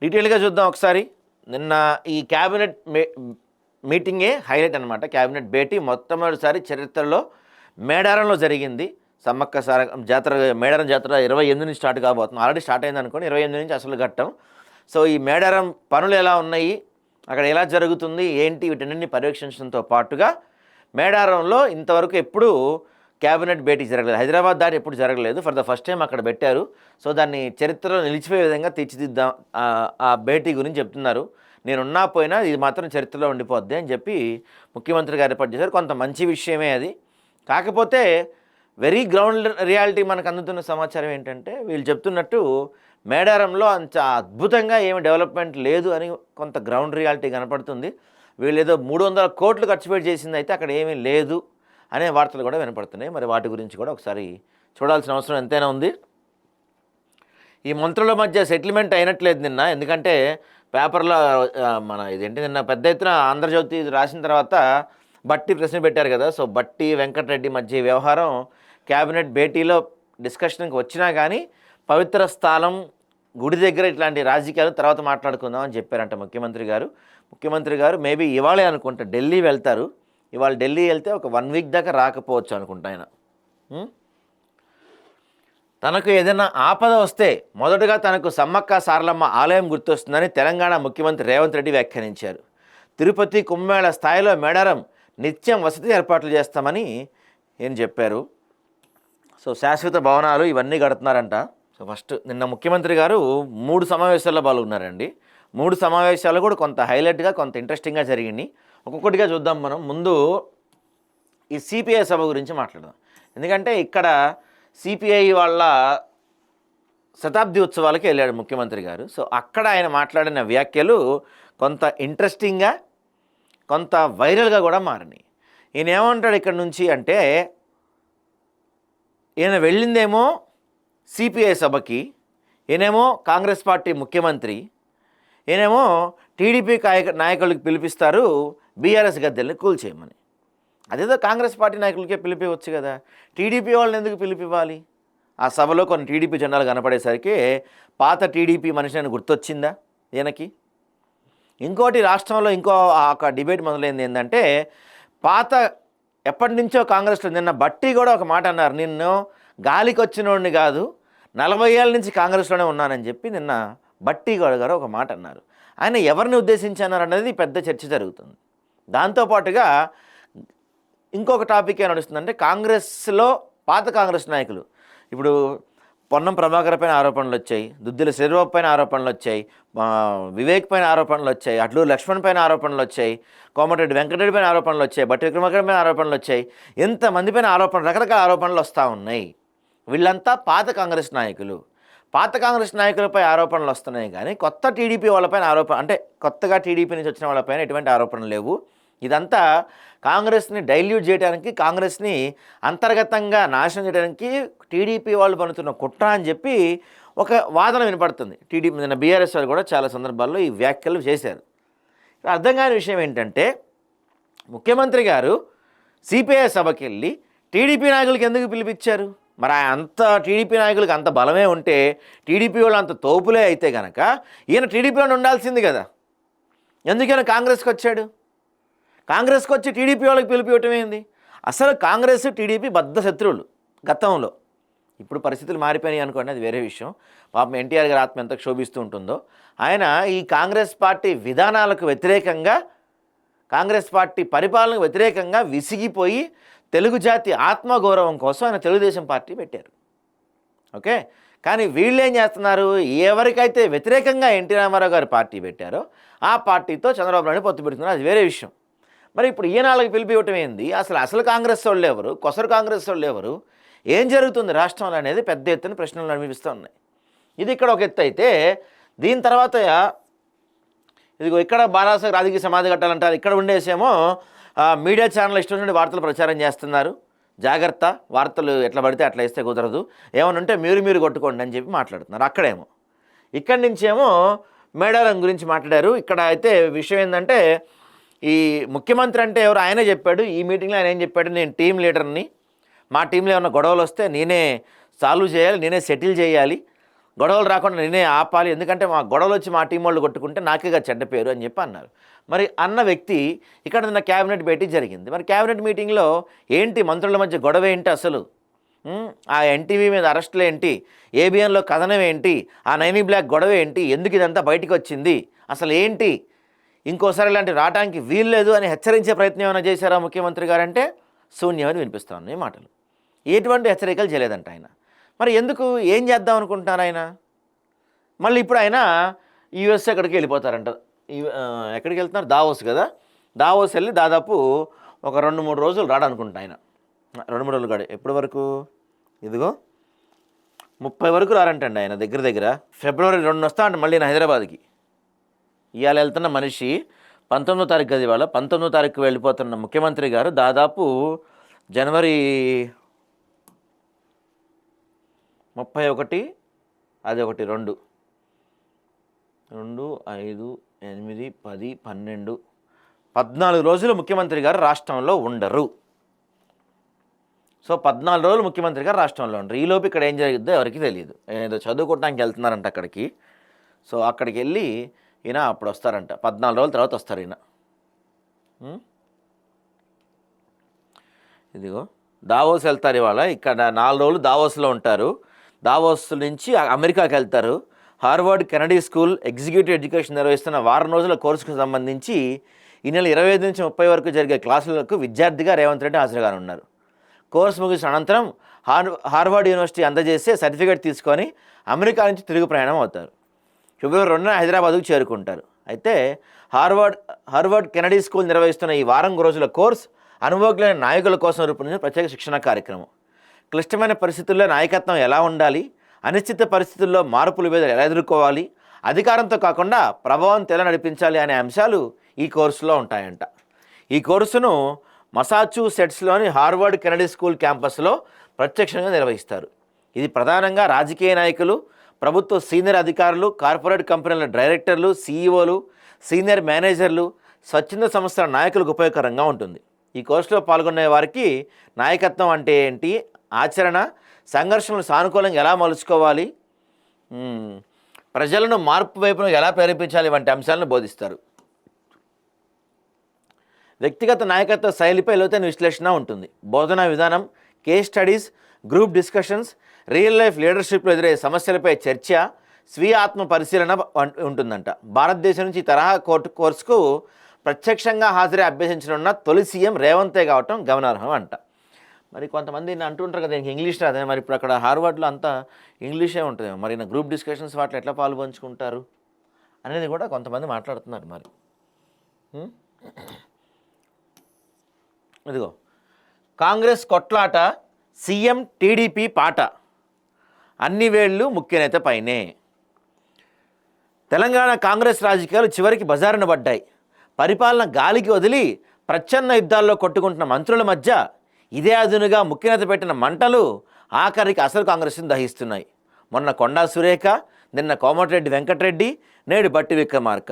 డీటెయిల్గా చూద్దాం ఒకసారి. నిన్న ఈ క్యాబినెట్ మీటింగే హైలైట్ అనమాట. క్యాబినెట్ భేటీ మొట్టమొదటిసారి చరిత్రలో మేడారంలో జరిగింది. సమ్మక్క సార జాతర, మేడారం జాతర 28 నుంచి స్టార్ట్ కాబోతుంది. ఆల్రెడీ స్టార్ట్ అయింది అనుకోండి, 28 నుంచి అసలు ఘట్టం. సో ఈ మేడారం పనులు ఎలా ఉన్నాయి, అక్కడ ఎలా జరుగుతుంది ఏంటి, వీటన్నింటినీ పర్యవేక్షించడంతో పాటుగా మేడారంలో ఇంతవరకు ఎప్పుడు క్యాబినెట్ భేటీ జరగలేదు. హైదరాబాద్ దాటి ఎప్పుడు జరగలేదు. ఫర్ ద ఫస్ట్ టైం అక్కడ పెట్టారు. సో దాన్ని చరిత్రలో నిలిచిపోయే విధంగా తీర్చిదిద్దాం ఆ భేటీ గురించి చెప్తున్నారు. నేనున్నా పోయినా ఇది మాత్రం చరిత్రలో ఉండిపోద్ది అని చెప్పి ముఖ్యమంత్రి గారు ఏర్పాటు చేశారు. కొంత మంచి విషయమే అది. కాకపోతే వెరీ గ్రౌండ్ రియాలిటీ మనకు అందుతున్న సమాచారం ఏంటంటే, వీళ్ళు చెప్తున్నట్టు మేడారంలో అంత అద్భుతంగా ఏమి డెవలప్మెంట్ లేదు అని కొంత గ్రౌండ్ రియాలిటీ కనపడుతుంది. వీళ్ళు ఏదో 300 కోట్లు ఖర్చు పెట్టి చేసింది అయితే అక్కడ ఏమీ లేదు అనే వార్తలు కూడా వినపడుతున్నాయి. మరి వాటి గురించి కూడా ఒకసారి చూడాల్సిన అవసరం ఎంతైనా ఉంది. ఈ మంత్రుల మధ్య సెటిల్మెంట్ అయినట్లేదు నిన్న. ఎందుకంటే పేపర్లో మన ఇదేంటి నిన్న పెద్ద ఎత్తున ఆంధ్రజ్యోతి రాసిన తర్వాత బట్టి ప్రశ్న పెట్టారు కదా. సో బట్టి వెంకటరెడ్డి మధ్య వ్యవహారం క్యాబినెట్ భేటీలో డిస్కషన్కి వచ్చినా కానీ పవిత్ర స్థలం గుడి దగ్గర ఇట్లాంటి రాజకీయాలు తర్వాత మాట్లాడుకుందాం అని చెప్పారంట ముఖ్యమంత్రి గారు మేబీ ఇవాళే అనుకుంటా ఢిల్లీ వెళ్తారు. ఇవాళ ఢిల్లీ వెళ్తే ఒక 1 వీక్ దాకా రాకపోవచ్చు అనుకుంటా ఆయన. తనకు ఏదైనా ఆపద వస్తే మొదటగా తనకు సమ్మక్క సారలమ్మ ఆలయం గుర్తొస్తుందని తెలంగాణ ముఖ్యమంత్రి రేవంత్ రెడ్డి వ్యాఖ్యానించారు. తిరుపతి కుంభమేళ స్థాయిలో మేడారం నిత్యం వసతి ఏర్పాట్లు చేస్తామని ఏం చెప్పారు. సో శాశ్వత భవనాలు ఇవన్నీ కడుతున్నారంట. సో ఫస్ట్ నిన్న ముఖ్యమంత్రి గారు 3 సమావేశాల్లో పాల్గొన్నారండి. 3 సమావేశాలు కూడా కొంత హైలైట్గా కొంత ఇంట్రెస్టింగ్గా జరిగినాయి. ఒక్కొక్కటిగా చూద్దాం మనం. ముందు ఈ సిపిఐ సభ గురించి మాట్లాడదాం. ఎందుకంటే ఇక్కడ సిపిఐ వాళ్ళ శతాబ్ది ఉత్సవాలకి వెళ్ళాడు ముఖ్యమంత్రి గారు. సో అక్కడ ఆయన మాట్లాడిన వ్యాఖ్యలు కొంత ఇంట్రెస్టింగ్గా కొంత వైరల్గా కూడా మారినాయి. ఈయన ఏమంటాడు ఇక్కడ నుంచి అంటే, ఈయన వెళ్ళిందేమో సిపిఐ సభకి, ఈయనేమో కాంగ్రెస్ పార్టీ ముఖ్యమంత్రి, ఈయనేమో టీడీపీ నాయకులకు పిలిపిస్తారు బీఆర్ఎస్ గద్దెల్ని కూల్చేయమని. అదేదో కాంగ్రెస్ పార్టీ నాయకులకే పిలిపివచ్చు కదా, టీడీపీ వాళ్ళని ఎందుకు పిలిపివ్వాలి? ఆ సభలో కొన్ని టీడీపీ జెండాలు కనపడేసరికి పాత టీడీపీ మనిషిని గుర్తొచ్చిందా ఈయనకి? ఇంకోటి రాష్ట్రంలో ఒక డిబేట్ మొదలైంది ఏంటంటే, పాత ఎప్పటి నుంచో కాంగ్రెస్లో నిన్న బట్టి కూడా ఒక మాట అన్నారు, నిన్ను గాలికి వచ్చినోడిని కాదు 40 ఏళ్ళ నుంచి కాంగ్రెస్లోనే ఉన్నానని చెప్పి నిన్న బట్టి గారు ఒక మాట అన్నారు. ఆయన ఎవరిని ఉద్దేశించి అన్నారు అనేది పెద్ద చర్చ జరుగుతుంది. దాంతోపాటుగా ఇంకొక టాపిక్ ఏం నడుస్తుందంటే, కాంగ్రెస్లో పాత కాంగ్రెస్ నాయకులు ఇప్పుడు పొన్నం ప్రభాకర్ పైన ఆరోపణలు వచ్చాయి, దుద్దిల శ్రీరావు పైన ఆరోపణలు వచ్చాయి, వివేక్ పైన ఆరోపణలు వచ్చాయి, అట్లూరు లక్ష్మణ్ పైన ఆరోపణలు వచ్చాయి, కోమటిరెడ్డి వెంకటరెడ్డి పైన ఆరోపణలు వచ్చాయి, బట్టి విక్రమార్క పైన ఆరోపణలు వచ్చాయి. ఎంతమంది పైన రకరకాల ఆరోపణలు వస్తూ ఉన్నాయి. వీళ్ళంతా పాత కాంగ్రెస్ నాయకులు. పాత కాంగ్రెస్ నాయకులపై ఆరోపణలు వస్తున్నాయి కానీ కొత్త టీడీపీ వాళ్ళపైన అంటే కొత్తగా టీడీపీ నుంచి వచ్చిన వాళ్ళపైన ఎటువంటి ఆరోపణలు లేవు. ఇదంతా కాంగ్రెస్ని డైల్యూట్ చేయడానికి, కాంగ్రెస్ని అంతర్గతంగా నాశనం చేయడానికి టీడీపీ వాళ్ళు పనుతున్న కుట్ర అని చెప్పి ఒక వాదన వినపడుతుంది. టీడీపీ నిన్న బీఆర్ఎస్ వాళ్ళు కూడా చాలా సందర్భాల్లో ఈ వ్యాఖ్యలు చేశారు. అర్థం కాని విషయం ఏంటంటే, ముఖ్యమంత్రి గారు సిపిఐ సభకి వెళ్ళి టీడీపీ నాయకులకి ఎందుకు పిలిపించారు? మరి అంత టీడీపీ నాయకులకి అంత బలమే ఉంటే, టీడీపీ వాళ్ళు అంత తోపులే అయితే కనుక ఈయన టీడీపీలో ఉండాల్సింది కదా. ఎందుకైనా కాంగ్రెస్కి వచ్చాడు? కాంగ్రెస్కి వచ్చి టీడీపీ వాళ్ళకి పిలిపివ్వటం ఏంది? అసలు కాంగ్రెస్ టీడీపీ బద్ధ శత్రువులు గతంలో. ఇప్పుడు పరిస్థితులు మారిపోయినాయి అనుకోండి, అది వేరే విషయం. పాపం ఎన్టీఆర్ గారి ఆత్మ ఎంత క్షోభిస్తూ ఉంటుందో. ఆయన ఈ కాంగ్రెస్ పార్టీ విధానాలకు వ్యతిరేకంగా, కాంగ్రెస్ పార్టీ పరిపాలనకు వ్యతిరేకంగా విసిగిపోయి తెలుగు జాతి ఆత్మగౌరవం కోసం ఆయన తెలుగుదేశం పార్టీ పెట్టారు. ఓకే, కానీ వీళ్ళు ఏం చేస్తున్నారు? ఎవరికైతే వ్యతిరేకంగా ఎన్టీ రామారావు గారు పార్టీ పెట్టారో ఆ పార్టీతో చంద్రబాబు నాయుడు పొత్తు పెడుతున్నారు, అది వేరే విషయం. మరి ఇప్పుడు ఈయనాళ్ళకి పిలిపివ్వటం ఏంది? అసలు కాంగ్రెస్ వాళ్ళు ఎవరు? కొసరు కాంగ్రెస్ వాళ్ళు ఎవరు? ఏం జరుగుతుంది రాష్ట్రంలో అనేది పెద్ద ఎత్తున ప్రశ్నలు అనిపిస్తూ ఉన్నాయి. ఇది ఇక్కడ ఒక ఎత్తు అయితే, దీని తర్వాత ఇదిగో ఇక్కడ బారాస రాజకీయ సమాధి కట్టాలంటారు. ఇక్కడ ఉండేసేమో మీడియా ఛానల్ ఇష్టం నుండి వార్తలు ప్రచారం చేస్తున్నారు. జాగ్రత్త, వార్తలు ఎట్లా పడితే అట్లా ఇస్తే కుదరదు, ఏమైనా ఉంటే మీరు కొట్టుకోండి అని చెప్పి మాట్లాడుతున్నారు. అక్కడేమో ఇక్కడి నుంచేమో మేడారం గురించి మాట్లాడారు. ఇక్కడ అయితే విషయం ఏంటంటే, ఈ ముఖ్యమంత్రి అంటే ఎవరు ఆయనే చెప్పాడు. ఈ మీటింగ్లో ఆయన ఏం చెప్పాడు, నేను టీం లీడర్ని, మా టీంలో ఏమైనా గొడవలు వస్తే నేనే సాల్వ్ చేయాలి, నేనే సెటిల్ చేయాలి, గొడవలు రాకుండా నేనే ఆపాలి, ఎందుకంటే మా గొడవలు వచ్చి మా టీం వాళ్ళు కొట్టుకుంటే నాకేగా చెడ్డ పేరు అని చెప్పి అన్నారు. మరి అన్న వ్యక్తి ఇక్కడ నిన్న క్యాబినెట్ భేటీ జరిగింది. మరి క్యాబినెట్ మీటింగ్లో ఏంటి మంత్రుల మధ్య గొడవ ఏంటి అసలు? ఆ ఎన్టీవీ మీద అరెస్టులు ఏంటి, ఏబిఎన్లో కథనం ఏంటి, ఆ నైనీ బ్లాక్ గొడవ ఏంటి, ఎందుకు ఇదంతా బయటికి వచ్చింది, అసలు ఏంటి, ఇంకోసారి ఇలాంటి రావడానికి వీల్లేదు అని హెచ్చరించే ప్రయత్నం ఏమైనా చేశారా ముఖ్యమంత్రి గారంటే శూన్యమని వినిపిస్తూ ఉన్నాయి మాటలు. ఎటువంటి హెచ్చరికలు చేయలేదంట ఆయన. మరి ఎందుకు, ఏం చేద్దాం అనుకుంటున్నారు ఆయన? మళ్ళీ ఇప్పుడు ఆయన యూఎస్ఏ ఎక్కడికి వెళ్ళిపోతారంట. ఎక్కడికి వెళ్తున్నారు? దావోస్ కదా. దావోస్ వెళ్ళి దాదాపు ఒక 2-3 రోజులు రాడనుకుంటా ఆయన. 2-3 రోజులు కాదు, ఎప్పటి వరకు, ఇదిగో 30 వరకు రారంటండి ఆయన. దగ్గర ఫిబ్రవరి 2 వస్తా అంటే మళ్ళీ నేను హైదరాబాద్కి. ఇవాళ వెళ్తున్న మనిషి 19వ తారీఖు కదా, ఇవాళ 19వ తారీఖు వెళ్ళిపోతున్న ముఖ్యమంత్రి గారు దాదాపు జనవరి 31, అది 1, 2, 5, 8, 10, 12, 14 రోజులు ముఖ్యమంత్రి గారు రాష్ట్రంలో ఉండరు. సో 14 రోజులు ముఖ్యమంత్రి గారు రాష్ట్రంలో ఉండరు. ఈలోపు ఇక్కడ ఏం జరిగిద్దో ఎవరికి తెలియదు. ఏదో చదువుకోవడానికి వెళ్తున్నారంట అక్కడికి. సో అక్కడికి వెళ్ళి ఈయన అప్పుడు వస్తారంట, 14 రోజుల తర్వాత వస్తారు ఈయన. ఇదిగో దావోస్ వెళ్తారు ఇవాళ. ఇక్కడ 4 రోజులు దావోస్లో ఉంటారు. దావోస్ నుంచి అమెరికాకి వెళ్తారు. Harvard Kennedy school executive education నిర్వహిస్తున్న వారం రోజుల కోర్సుకు సంబంధించి ఈ నెల 25 నుంచి 30 వరకు జరిగే క్లాసులకు విద్యార్థిగా రేవంత్ రెడ్డి హాజరుగానున్నారు. కోర్సు ముగిసిన అనంతరం హార్వర్డ్ యూనివర్సిటీ అందజేసే సర్టిఫికేట్ తీసుకొని అమెరికా నుంచి తిరుగు ప్రయాణం అవుతారు. ఫిబ్రవరి 2న హైదరాబాద్కు చేరుకుంటారు. అయితే హార్వర్డ్ కెనడీ స్కూల్ నిర్వహిస్తున్న ఈ వారం రోజుల కోర్సు అనుభవజ్ఞులైన నాయకుల కోసం రూపొందించిన ప్రత్యేక శిక్షణ కార్యక్రమం. క్లిష్టమైన పరిస్థితుల్లో నాయకత్వం ఎలా ఉండాలి, అనిశ్చిత పరిస్థితుల్లో మార్పులు మీద ఎలా ఎదుర్కోవాలి, అధికారంతో కాకుండా ప్రభావంతో ఎలా నడిపించాలి అనే అంశాలు ఈ కోర్సులో ఉంటాయంట. ఈ కోర్సును మసాచ్యూసెట్స్లోని హార్వర్డ్ కెనడీ స్కూల్ క్యాంపస్లో ప్రత్యక్షంగా నిర్వహిస్తారు. ఇది ప్రధానంగా రాజకీయ నాయకులు, ప్రభుత్వ సీనియర్ అధికారులు, కార్పొరేట్ కంపెనీల డైరెక్టర్లు, సీఈఓలు, సీనియర్ మేనేజర్లు, స్వచ్ఛంద సంస్థల నాయకులకు ఉపయోగకరంగా ఉంటుంది. ఈ కోర్సులో పాల్గొనే వారికి నాయకత్వం అంటే ఏంటి, ఆచరణ, సంఘర్షణలు సానుకూలంగా ఎలా మలుచుకోవాలి, ప్రజలను మార్పు వైపును ఎలా ప్రేరేపించాలి వంటి అంశాలను బోధిస్తారు. వ్యక్తిగత నాయకత్వ శైలిపై లోతైన విశ్లేషణ ఉంటుంది. బోధనా విధానం, case studies, group discussions, real life లీడర్షిప్లో ఎదురయ్యే సమస్యలపై చర్చ, స్వీయ ఆత్మ పరిశీలన ఉంటుందంట. భారతదేశం నుంచి ఈ తరహా కోర్సుకు ప్రత్యక్షంగా హాజరై అభ్యసించనున్న తొలి సీఎం రేవంతే కావటం గమనార్హం అంట. మరి కొంతమంది అంటుంటారు కదా దీనికి ఇంగ్లీష్ రాదే, మరి ఇప్పుడు అక్కడ హార్వర్డ్లో అంతా ఇంగ్లీషే ఉంటుంది, మరి నా గ్రూప్ డిస్కషన్స్ వాటిలో ఎట్లా పాల్పంచుకుంటారు అనేది కూడా కొంతమంది మాట్లాడుతున్నారు. మరి ఇదిగో కాంగ్రెస్ కొట్లాట, సీఎం టీడీపీ పాట, అన్ని వేళ్ళు ముఖ్యనేత పైనే. తెలంగాణ కాంగ్రెస్ రాజకీయాలు చివరికి బజారున పడ్డాయి. పరిపాలన గాలికి వదిలి ప్రచ్ఛన్న యుద్ధాల్లో కొట్టుకుంటున్న మంత్రుల మధ్య ఇదే అదునుగా ముఖ్యనేత పెట్టిన మంటలు ఆఖరికి అసలు కాంగ్రెస్ని దహిస్తున్నాయి. మొన్న కొండా సురేఖ, నిన్న కోమటిరెడ్డి వెంకటరెడ్డి, నేడు బట్టి విక్రమార్క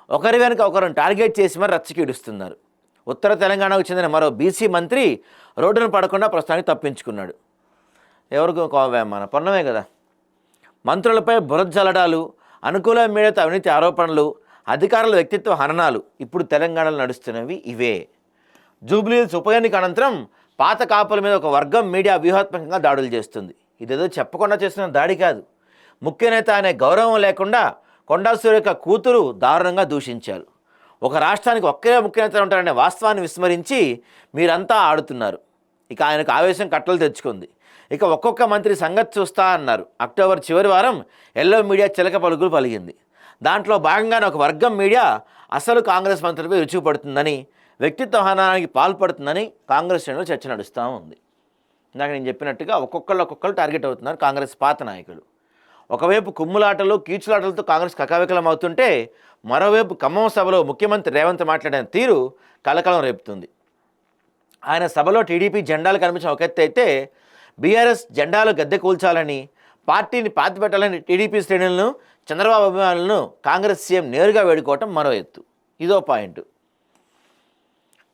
ఒకరి వెనుక ఒకరిని టార్గెట్ చేసి మరి రచ్చకీడుస్తున్నారు. ఉత్తర తెలంగాణకు చెందిన మరో బీసీ మంత్రి రోడ్డును పడకుండా ప్రస్తుతానికి తప్పించుకున్నాడు. ఎవరికి మన పొన్నమే కదా. మంత్రులపై బురద జల్లడాలు, అనుకూల మీడియాతో అవినీతి ఆరోపణలు, అధికారుల వ్యక్తిత్వ హననాలు ఇప్పుడు తెలంగాణలో నడుస్తున్నవి ఇవే. జూబ్లీహిల్స్ ఉప ఎన్నిక అనంతరం పాత కాపుల మీద ఒక వర్గం మీడియా వ్యూహాత్మకంగా దాడులు చేస్తుంది. ఇదేదో చెప్పకుండా చేస్తున్న దాడి కాదు. ముఖ్యనేత అనే గౌరవం లేకుండా కొండా సురేఖ కూతురు దారుణంగా దూషించారు. ఒక రాష్ట్రానికి ఒకే ముఖ్యనేత ఉంటారనే వాస్తవాన్ని విస్మరించి మీరంతా ఆడుతున్నారు. ఇక ఆయనకు ఆవేశం కట్టలు తెచ్చుకుంది. ఇక ఒక్కొక్క మంత్రి సంగతి చూస్తా అన్నారు. అక్టోబర్ చివరి వారం ఎల్లో మీడియా చిలక పలుకులు పలిగింది. దాంట్లో భాగంగానే ఒక వర్గం మీడియా అసలు కాంగ్రెస్ మంత్రులపై రుచిపడుతుందని, వ్యక్తిత్వ హననానికి పాల్పడుతుందని కాంగ్రెస్ శ్రేణులు చర్చ నడుస్తూ ఉంది. ఇందాక నేను చెప్పినట్టుగా ఒక్కొక్కరు టార్గెట్ అవుతున్నారు కాంగ్రెస్ పాత నాయకులు. ఒకవైపు కుమ్ములాటలు, కీచులాటలతో కాంగ్రెస్ కకావికలం అవుతుంటే, మరోవైపు ఖమ్మం సభలో ముఖ్యమంత్రి రేవంత్ మాట్లాడిన తీరు కలకలం రేపుతుంది. ఆయన సభలో టీడీపీ జెండాలు కనిపించిన ఒక ఎత్తు అయితే, బీఆర్ఎస్ జెండాలు గద్దె కూల్చాలని, పార్టీని పాతిపెట్టాలని టీడీపీ శ్రేణులను, చంద్రబాబు అభిమానులను కాంగ్రెస్ సీఎం నేరుగా వేడుకోవటం మరో ఎత్తు. ఇదో పాయింట్.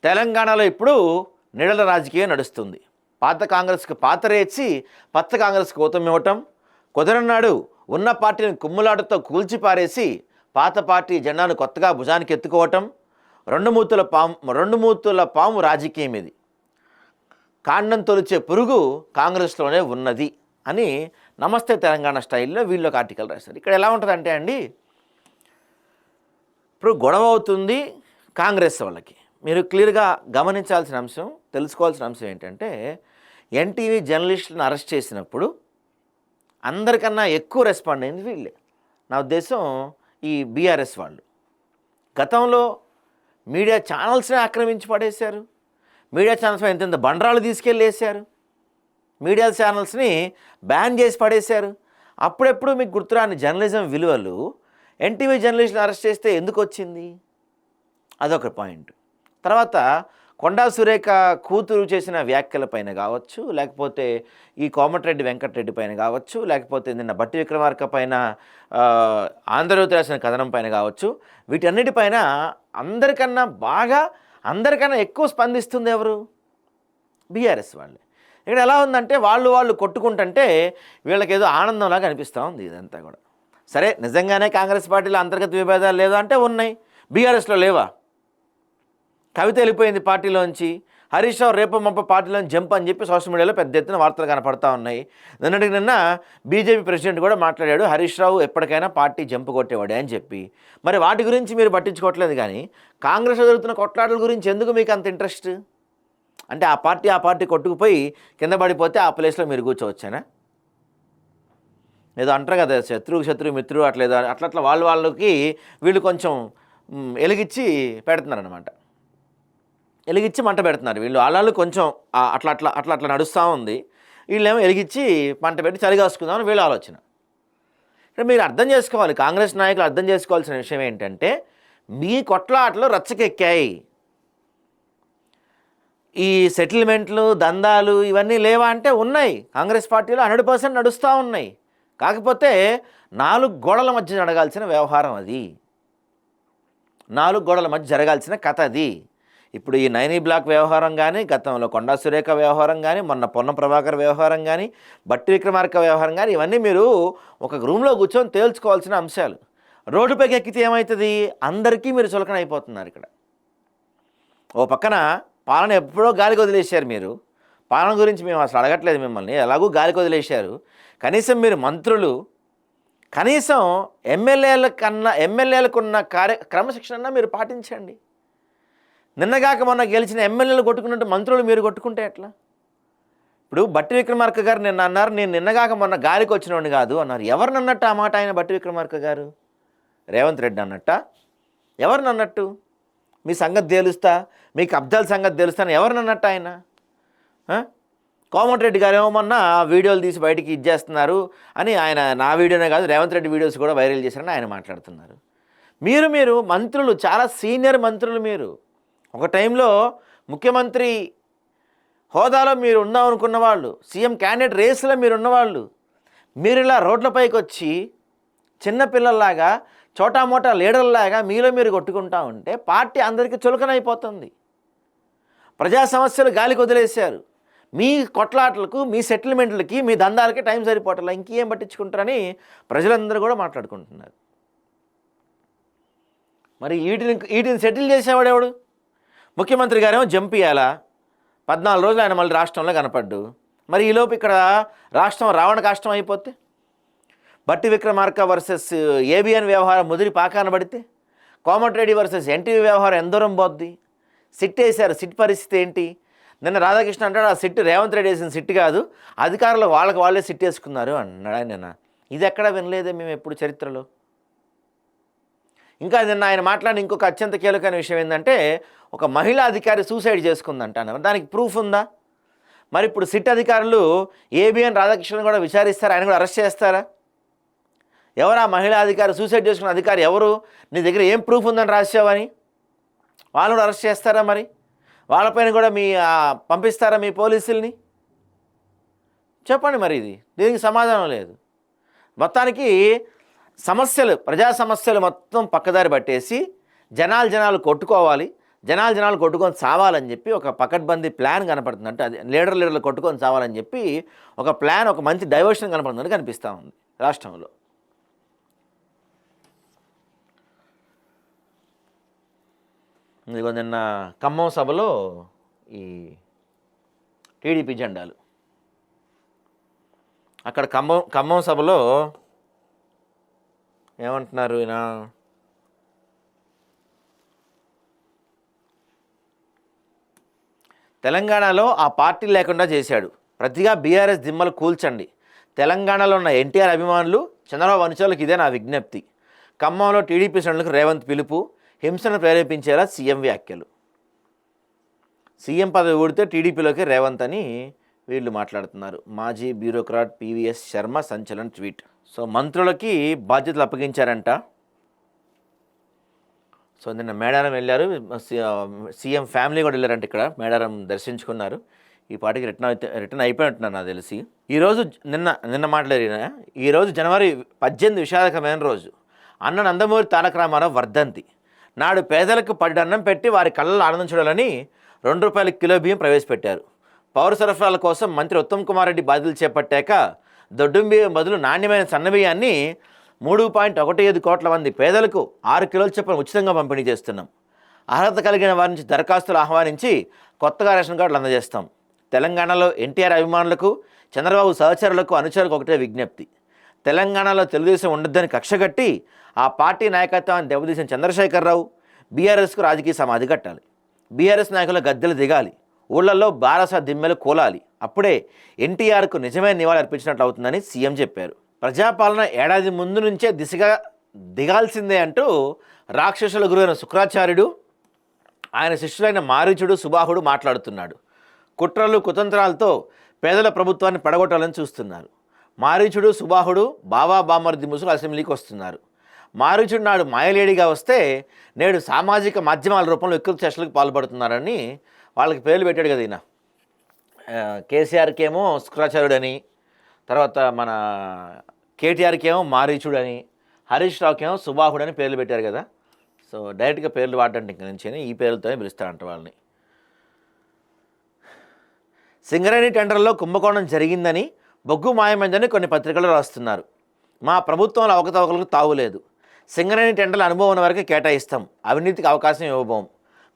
తెలంగాణలో ఇప్పుడు నీడల రాజకీయం నడుస్తుంది. పాత కాంగ్రెస్కు పాతరేచి పచ్చ కాంగ్రెస్కు ఊతం ఇవ్వటం, కుదరన్నాడు ఉన్న పార్టీని కుమ్ములాటతో కూల్చిపారేసి పాత పార్టీ జెండాను కొత్తగా భుజానికి ఎత్తుకోవటం రెండు మూతుల పాము రాజకీయం ఇది. కాండం తొలిచే పురుగు కాంగ్రెస్లోనే ఉన్నది అని నమస్తే తెలంగాణ స్టైల్లో వీళ్ళు ఒక ఆర్టికల్ రాశారు. ఇక్కడ ఎలా ఉంటుందంటే అండి, ఇప్పుడు గొడవ అవుతుంది కాంగ్రెస్ వాళ్ళకి. మీరు క్లియర్గా గమనించాల్సిన అంశం, తెలుసుకోవాల్సిన అంశం ఏంటంటే, ఎన్టీవీ జర్నలిస్టులను అరెస్ట్ చేసినప్పుడు అందరికన్నా ఎక్కువ రెస్పాండ్ అయింది వీళ్ళే. నా ఉద్దేశం ఈ బీఆర్ఎస్ వాళ్ళు. గతంలో మీడియా ఛానల్స్ని ఆక్రమించి పడేశారు. మీడియా ఛానల్స్ ఎంతెంత బండరాలు తీసుకెళ్ళి వేశారు. మీడియా ఛానల్స్ని బ్యాన్ చేసి పడేశారు. అప్పుడెప్పుడు మీకు గుర్తురాని జర్నలిజం విలువలు ఎన్టీవీ జర్నలిస్టులను అరెస్ట్ చేస్తే ఎందుకు వచ్చింది? అదొక పాయింట్. తర్వాత కొండా సురేఖ కూతురు చేసిన వ్యాఖ్యలపైన కావచ్చు, లేకపోతే ఈ కోమటిరెడ్డి వెంకటరెడ్డి పైన కావచ్చు, లేకపోతే నిన్న బట్టి విక్రమార్క పైన ఆంధ్రజ్యోతి రాసిన కథనం పైన కావచ్చు, వీటన్నిటిపైన అందరికన్నా ఎక్కువ స్పందిస్తుంది ఎవరు? బీఆర్ఎస్ వాళ్ళే. ఇక్కడ ఎలా ఉందంటే వాళ్ళు కొట్టుకుంటుంటే వీళ్ళకి ఏదో ఆనందంలాగా అనిపిస్తూ ఉంది ఇదంతా కూడా. సరే, నిజంగానే కాంగ్రెస్ పార్టీలో అంతర్గత విభేదాలు లేదా అంటే ఉన్నాయి. బీఆర్ఎస్లో లేవా? కవిత వెళ్ళిపోయింది పార్టీలోంచి, హరీష్ రావు రేపు మంప పార్టీలోంచి జంప్ అని చెప్పి సోషల్ మీడియాలో పెద్ద ఎత్తున వార్తలు కనపడతా ఉన్నాయి. నిన్న బీజేపీ ప్రెసిడెంట్ కూడా మాట్లాడాడు, హరీష్ రావు ఎప్పటికైనా పార్టీ జంప్ కొట్టేవాడే అని చెప్పి. మరి వాటి గురించి మీరు పట్టించుకోవట్లేదు, కానీ కాంగ్రెస్లో జరుగుతున్న కొట్లాటల గురించి ఎందుకు మీకు అంత ఇంట్రెస్ట్? అంటే ఆ పార్టీ కొట్టుకుపోయి కింద పడిపోతే ఆ ప్లేస్లో మీరు కూర్చోవచ్చానా? ఏదో అంటారు కదా, శత్రువు మిత్రుడు అట్లేదో అట్లా వాళ్ళకి వీళ్ళు కొంచెం ఎలిగిచ్చి పెడుతున్నారనమాట. ఎలిగిచ్చి మంట పెడుతున్నారు వీళ్ళు. వాళ్ళు కొంచెం అట్లా నడుస్తూ ఉంది. వీళ్ళేమో ఎలిగిచ్చి మంట పెట్టి చలిగాసుకుందామని వీళ్ళ ఆలోచన. ఇక్కడ మీరు అర్థం చేసుకోవాలి, కాంగ్రెస్ నాయకులు అర్థం చేసుకోవాల్సిన విషయం ఏంటంటే, మీ కొట్లాటలు రచ్చకెక్కాయి. ఈ సెటిల్మెంట్లు, దందాలు ఇవన్నీ లేవా అంటే ఉన్నాయి. కాంగ్రెస్ పార్టీలో 100% నడుస్తూ ఉన్నాయి. కాకపోతే 4 గోడల మధ్య జరగాల్సిన వ్యవహారం అది. 4 గోడల మధ్య జరగాల్సిన కథ అది. ఇప్పుడు ఈ నైనీ బ్లాక్ వ్యవహారం కానీ, గతంలో కొండా సురేఖ వ్యవహారం కానీ, మొన్న పొన్నం ప్రభాకర్ వ్యవహారం కానీ, బట్టి విక్రమార్క వ్యవహారం కానీ, ఇవన్నీ మీరు ఒక రూమ్లో కూర్చొని తేల్చుకోవాల్సిన అంశాలు. రోడ్డుపైకి ఎక్కితే ఏమవుతుంది? అందరికీ మీరు చులకన అయిపోతున్నారు. ఇక్కడ ఓ పక్కన పాలన ఎప్పుడో గాలికి వదిలేశారు మీరు. పాలన గురించి మేము అసలు అడగట్లేదు మిమ్మల్ని, ఎలాగూ గాలికి వదిలేశారు. కనీసం మీరు మంత్రులు, కనీసం ఎమ్మెల్యేలకున్న క్రమశిక్షణ మీరు పాటించండి. నిన్నగాక మొన్న గెలిచిన ఎమ్మెల్యేలు కొట్టుకున్నట్టు మంత్రులు మీరు కొట్టుకుంటే ఎట్లా? ఇప్పుడు బట్టి విక్రమార్క గారు నిన్న అన్నారు, నేను నిన్నగాక మొన్న గాలికి వచ్చినోడిని కాదు అన్నారు. ఎవరిని అన్నట్టు ఆ మాట? ఆయన బట్టి విక్రమార్క గారు రేవంత్ రెడ్డి అన్నట్ట? ఎవరిని అన్నట్టు? మీ సంగతి తేలుస్తా, మీ కబ్జాల సంగతి తెలుస్తాను ఎవరిని అన్నట్టు ఆయన? కోమటిరెడ్డి గారు ఏమన్నా వీడియోలు తీసి బయటికి ఇచ్చేస్తున్నారు అని ఆయన, నా వీడియోనే కాదు రేవంత్ రెడ్డి వీడియోస్ కూడా వైరల్ చేశారని ఆయన మాట్లాడుతున్నారు. మీరు మంత్రులు, చాలా సీనియర్ మంత్రులు మీరు. ఒక టైంలో ముఖ్యమంత్రి హోదాలో మీరు ఉందాం అనుకున్న వాళ్ళు, సీఎం క్యాండిడేట్ రేసులో మీరు ఉన్నవాళ్ళు, మీరు ఇలా రోడ్లపైకి వచ్చి చిన్నపిల్లల్లాగా, చోటామోటా లీడర్లాగా మీలో మీరు కొట్టుకుంటా ఉంటే పార్టీ అందరికీ చులకనైపోతుంది. ప్రజా సమస్యలు గాలికి వదిలేశారు. మీ కొట్లాటలకు, మీ సెటిల్మెంట్లకి, మీ దందాలకి టైం సరిపోవట్లా, ఇంకేం పట్టించుకుంటారని ప్రజలందరూ కూడా మాట్లాడుకుంటున్నారు. మరి వీటిని సెటిల్ చేసేవాడెవడు? ముఖ్యమంత్రి గారేమో జంప్ ఇయ్యాలా, 14 రోజులు ఆయన మళ్ళీ రాష్ట్రంలో కనపడ్డు. మరి ఈలోపు ఇక్కడ రాష్ట్రం రావణ కాష్టం అయిపోతే, బట్టి విక్రమార్క వర్సెస్ ఏబిఎన్ వ్యవహారం ముదిరి పాకాన పడితే, కోమటిరెడ్డి వర్సెస్ ఎన్టీవీ వ్యవహారం ఎందూరం పోద్ది? సిట్ వేశారు, సిట్ పరిస్థితి ఏంటి? నిన్న రాధాకృష్ణ అంటాడు, ఆ సిట్ రేవంత్ రెడ్డి వేసిన సిట్ కాదు, అధికారులు వాళ్ళే సిట్ వేసుకున్నారు అన్నాడు ఆయన. నిన్న ఇది ఎక్కడ వినలేదే మేము ఎప్పుడు చరిత్రలో. ఇంకా నిన్న ఆయన మాట్లాడిన ఇంకొక అత్యంత కీలకమైన విషయం ఏంటంటే, ఒక మహిళా అధికారి సూసైడ్ చేసుకుందంట. దానికి ప్రూఫ్ ఉందా? మరి ఇప్పుడు సిట్ అధికారులు ఏబిఎన్ రాధాకృష్ణన్ కూడా విచారిస్తారు, ఆయన కూడా అరెస్ట్ చేస్తారా? ఎవరు ఆ మహిళా అధికారి, సూసైడ్ చేసుకున్న అధికారి ఎవరు? నీ దగ్గర ఏం ప్రూఫ్ ఉందని రాసావని వాళ్ళు కూడా అరెస్ట్ చేస్తారా? మరి వాళ్ళపైన కూడా పంపిస్తారా మీ పోలీసుల్ని? చెప్పండి. మరి దీనికి సమాధానం లేదు. మొత్తానికి ప్రజా సమస్యలు మొత్తం పక్కదారి పట్టేసి జనాలు కొట్టుకోవాలి, జనాలు కొట్టుకొని చావాలని చెప్పి ఒక పకడ్బందీ ప్లాన్ కనపడుతుంది. అంటే అది లీడర్లు కొట్టుకొని చావాలని చెప్పి ఒక ప్లాన్, ఒక మంచి డైవర్షన్ కనపడుతుందని కనిపిస్తూ ఉంది రాష్ట్రంలో. ఇదిగో నిన్న ఖమ్మం సభలో ఈ టీడీపీ జెండాలు, అక్కడ ఖమ్మం సభలో ఏమంటున్నారు ఈయన, తెలంగాణలో ఆ పార్టీ లేకుండా చేశాడు, ప్రతిగా బీఆర్ఎస్ దిమ్మలు కూల్చండి, తెలంగాణలో ఉన్న ఎన్టీఆర్ అభిమానులు చంద్రబాబు అనుచరులకు ఇదే నా విజ్ఞప్తి, ఖమ్మంలో టీడీపీ శ్రేణులకు రేవంత్ పిలుపు, హింసను ప్రేరేపించేలా సీఎం వ్యాఖ్యలు. సీఎం పదవి ఊడితే టీడీపీలోకి రేవంత్ అని వీళ్ళు మాట్లాడుతున్నారు. మాజీ బ్యూరోక్రాట్ పివిఎస్ శర్మ సంచలన ట్వీట్. సో మంత్రులకి బాధ్యతలు అప్పగించారంట. సో నిన్న మేడారం వెళ్ళారు, సీఎం ఫ్యామిలీ కూడా వెళ్ళారంట. ఇక్కడ మేడారం దర్శించుకున్నారు. ఈ పాటికి రిటర్న్ అయిపోయినట్టున్నారు నాకు తెలిసి. ఈరోజు నిన్న మాట్లాడిన ఈరోజు జనవరి 18 విషాదకరమైన రోజు. అన్న నందమూరి తారక రామారావు వర్ధంతి నాడు పేదలకు పడ్డన్నం పెట్టి వారి కళ్ళలో ఆనందం చూడాలని ₹2 కిలో బియ్యం ప్రవేశపెట్టారు. పౌర సరఫరాల కోసం మంత్రి ఉత్తమ్ కుమార్ రెడ్డి బాధ్యతలు చేపట్టాక దొడ్డుం బియ్యం బదులు నాణ్యమైన సన్నబియ్యాన్ని 3.15 కోట్ల మంది పేదలకు 6 కిలోల చొప్పున ఉచితంగా పంపిణీ చేస్తున్నాం. అర్హత కలిగిన వారి నుంచి దరఖాస్తులు ఆహ్వానించి కొత్తగా రేషన్ కార్డులు అందజేస్తాం. తెలంగాణలో ఎన్టీఆర్ అభిమానులకు, చంద్రబాబు సహచరులకు, అనుచరులకు ఒకటే విజ్ఞప్తి, తెలంగాణలో తెలుగుదేశం ఉండొద్దని కక్షగట్టి ఆ పార్టీ నాయకత్వాన్ని దెబ్బతీసిన చంద్రశేఖరరావు బీఆర్ఎస్కు రాజకీయ సమాధి కట్టాలి. బీఆర్ఎస్ నాయకుల గద్దెలు దిగాలి. ఊళ్ళల్లో బారస దిమ్మెలు కూలాలి. అప్పుడే ఎన్టీఆర్కు నిజమైన నివాళి అర్పించినట్లు అవుతుందని సీఎం చెప్పారు. ప్రజాపాలన ఏడాది ముందు నుంచే దిశగా దిగాల్సిందే అంటూ రాక్షసుల గురైన శుక్రాచార్యుడు, ఆయన శిష్యులైన మారీచుడు, సుబాహుడు మాట్లాడుతున్నాడు. కుట్రలు కుతంత్రాలతో పేదల ప్రభుత్వాన్ని పడగొట్టాలని చూస్తున్నారు. మారీచుడు, సుబాహుడు బావా బామర్ది ముసులు అసెంబ్లీకి వస్తున్నారు. మారీచుడు నాడు మాయలేడిగా వస్తే నేడు సామాజిక మాధ్యమాల రూపంలో ఎక్కువ చర్చలకు పాల్పడుతున్నారని వాళ్ళకి పేర్లు పెట్టాడు కదా ఈయన. కేసీఆర్కి ఏమో శుక్రాచార్యుడని, తర్వాత మన కేటీఆర్కి ఏమో మారీచుడని, హరీష్ రావుకి ఏమో సుబాహుడని పేర్లు పెట్టారు కదా. సో డైరెక్ట్గా పేర్లు వాడటం ఇంక నుంచి ఈ పేర్లతోనే పిలుస్తారంట వాళ్ళని. సింగరేణి టెండర్లో కుంభకోణం జరిగిందని, బొగ్గు మాయమైందని కొన్ని పత్రికలు రాస్తున్నారు. మా ప్రభుత్వంలో అవకతవకలకు తావులేదు. సింగరేణి టెండర్ల అనుభవం ఉన్న వరకు కేటాయిస్తాం, అవినీతికి అవకాశం ఇవ్వబోం.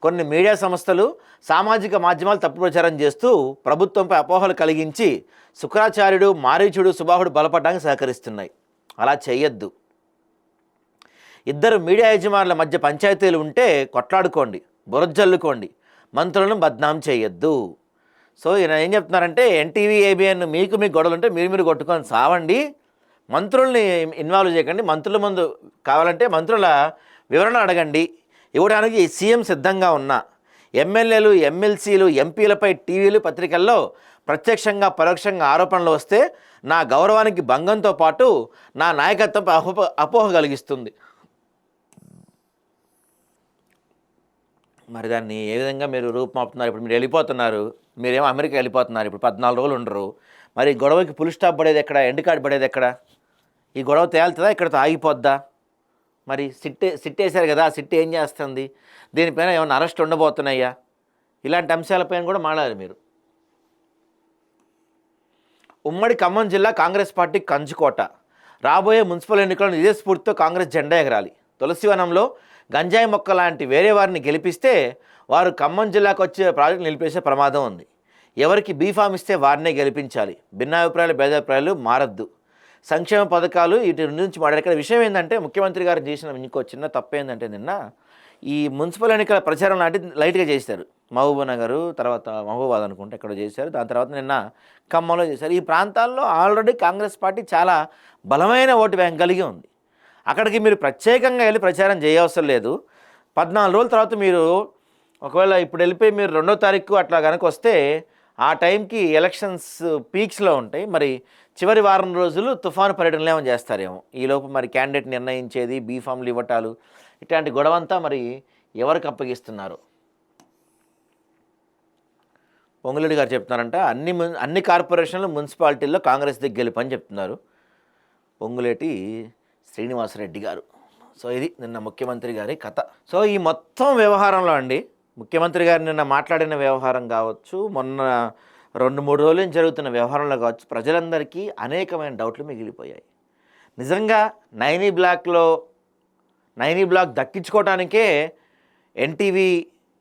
కొన్ని మీడియా సంస్థలు, సామాజిక మాధ్యమాలు తప్పు ప్రచారం చేస్తూ ప్రభుత్వంపై అపోహలు కలిగించి శుక్రాచార్యుడు, మారీచుడు, సుబాహుడు బలపడడానికి సహకరిస్తున్నాయి. అలా చేయొద్దు. ఇద్దరు మీడియా యజమానుల మధ్య పంచాయతీలు ఉంటే కొట్లాడుకోండి, బురజల్లుకోండి, మంత్రులను బద్నాం చేయొద్దు. సో ఈయన ఏం చెప్తున్నారంటే, ఎన్టీవీ, ఏబిఎన్ మీకు గొడవలు ఉంటే మీరు కొట్టుకొని సావండి, మంత్రుల్ని ఇన్వాల్వ్ చేయకండి, మంత్రుల ముందు కావాలంటే మంత్రుల వివరణ అడగండి, ఇవ్వడానికి సీఎం సిద్ధంగా ఉన్నా. ఎమ్మెల్యేలు, ఎమ్మెల్సీలు, ఎంపీలపై టీవీలు, పత్రికల్లో ప్రత్యక్షంగా పరోక్షంగా ఆరోపణలు వస్తే నా గౌరవానికి భంగంతో పాటు నా నాయకత్వంపై అపోహ కలిగిస్తుంది. మరి దాన్ని ఏ విధంగా మీరు రూపుమాపుతున్నారు? ఇప్పుడు మీరు వెళ్ళిపోతున్నారు, మీరేమో అమెరికా వెళ్ళిపోతున్నారు, ఇప్పుడు 14 రోజులు ఉండరు. మరి గొడవకి పులి స్టాప్ పడేది ఎక్కడ? ఎండ్ కార్డ్ పడేది ఎక్కడ? ఈ గొడవ తేలుతుందా? ఇక్కడతో ఆగిపోద్దా? మరి సిట్ వేశారు కదా, సిట్ ఏం చేస్తుంది? దీనిపైన ఏమైనా అరెస్ట్ ఉండబోతున్నాయా? ఇలాంటి అంశాలపైన కూడా మాట్లాడారు మీరు. ఉమ్మడి ఖమ్మం జిల్లా కాంగ్రెస్ పార్టీ కంచుకోట. రాబోయే మున్సిపల్ ఎన్నికలను ఇదే స్ఫూర్తితో కాంగ్రెస్ జెండా ఎగరాలి. తులసివనంలో గంజాయి మొక్క లాంటి వేరే వారిని గెలిపిస్తే వారు ఖమ్మం జిల్లాకు వచ్చే ప్రాజెక్టు నిలిపేసే ప్రమాదం ఉంది. ఎవరికి బీఫామ్ ఇస్తే వారినే గెలిపించాలి. భిన్నాభిప్రాయాలు, భేదాభిప్రాయాలు మారద్దు. సంక్షేమ పథకాలు వీటి నుంచి మాట్లాడే ఇక్కడ విషయం ఏంటంటే, ముఖ్యమంత్రి గారు చేసిన ఇంకో చిన్న తప్పు ఏంటంటే, నిన్న ఈ మున్సిపల్ ఎన్నికల ప్రచారం లాంటి లైట్గా చేశారు. మహబూబ్నగర్, తర్వాత మహబూబాద్ అనుకుంటే ఎక్కడ చేశారు. దాని తర్వాత నిన్న ఖమ్మంలో చేశారు. ఈ ప్రాంతాల్లో ఆల్రెడీ కాంగ్రెస్ పార్టీ చాలా బలమైన ఓటు బ్యాంక్ కలిగి ఉంది. అక్కడికి మీరు ప్రత్యేకంగా వెళ్ళి ప్రచారం చేయవసరం లేదు. 14 రోజుల తర్వాత మీరు ఒకవేళ ఇప్పుడు వెళ్ళిపోయి మీరు 2వ తారీఖు అట్లా కనుక వస్తే ఆ టైంకి ఎలక్షన్స్ పీక్స్లో ఉంటాయి. మరి చివరి వారం రోజులు తుఫాను పర్యటనలు ఏమైనా చేస్తారేమో. ఈలోపు మరి క్యాండిడేట్ నిర్ణయించేది, బీఫామ్లు ఇవ్వటాలు, ఇట్లాంటి గొడవంతా మరి ఎవరికి అప్పగిస్తున్నారు? పొంగులేటి గారు చెప్తున్నారంట, అన్ని కార్పొరేషన్లు, మున్సిపాలిటీల్లో కాంగ్రెస్ దిగ్గు గెలుపని చెప్తున్నారు పొంగులేటి శ్రీనివాసరెడ్డి గారు. సో ఇది నిన్న ముఖ్యమంత్రి గారి కథ. సో ఈ మొత్తం వ్యవహారంలో అండి, ముఖ్యమంత్రి గారు నిన్న మాట్లాడిన వ్యవహారం కావచ్చు, మొన్న 2-3 రోజులు జరుగుతున్న వ్యవహారంలో కావచ్చు, ప్రజలందరికీ అనేకమైన డౌట్లు మిగిలిపోయాయి. నిజంగా నైనీ బ్లాక్ దక్కించుకోవటానికే ఎన్టీవీ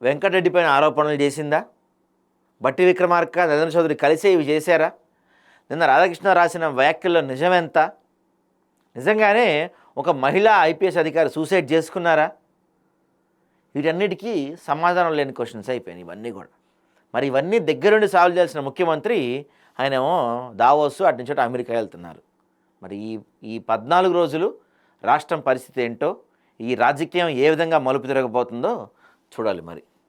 వెంకటరెడ్డి పైన ఆరోపణలు చేసిందా? బట్టి విక్రమార్క, నరేంద్ర చౌదరి కలిసే ఇవి చేశారా? నిన్న రాధాకృష్ణ రాసిన వ్యాఖ్యల్లో నిజమెంత? నిజంగానే ఒక మహిళా ఐపీఎస్ అధికారి సూసైడ్ చేసుకున్నారా? వీటన్నిటికీ సమాధానం లేని క్వశ్చన్స్ అయిపోయినాయి ఇవన్నీ కూడా. మరి ఇవన్నీ దగ్గరుండి సాల్వ్ చేయాల్సిన ముఖ్యమంత్రి ఆయనేమో దావోస్ అటు నుంచి అమెరికా వెళ్తున్నారు. మరి ఈ 14 రోజులు రాష్ట్రం పరిస్థితి ఏంటో, ఈ రాజకీయం ఏ విధంగా మలుపు తిరగబోతుందో చూడాలి మరి.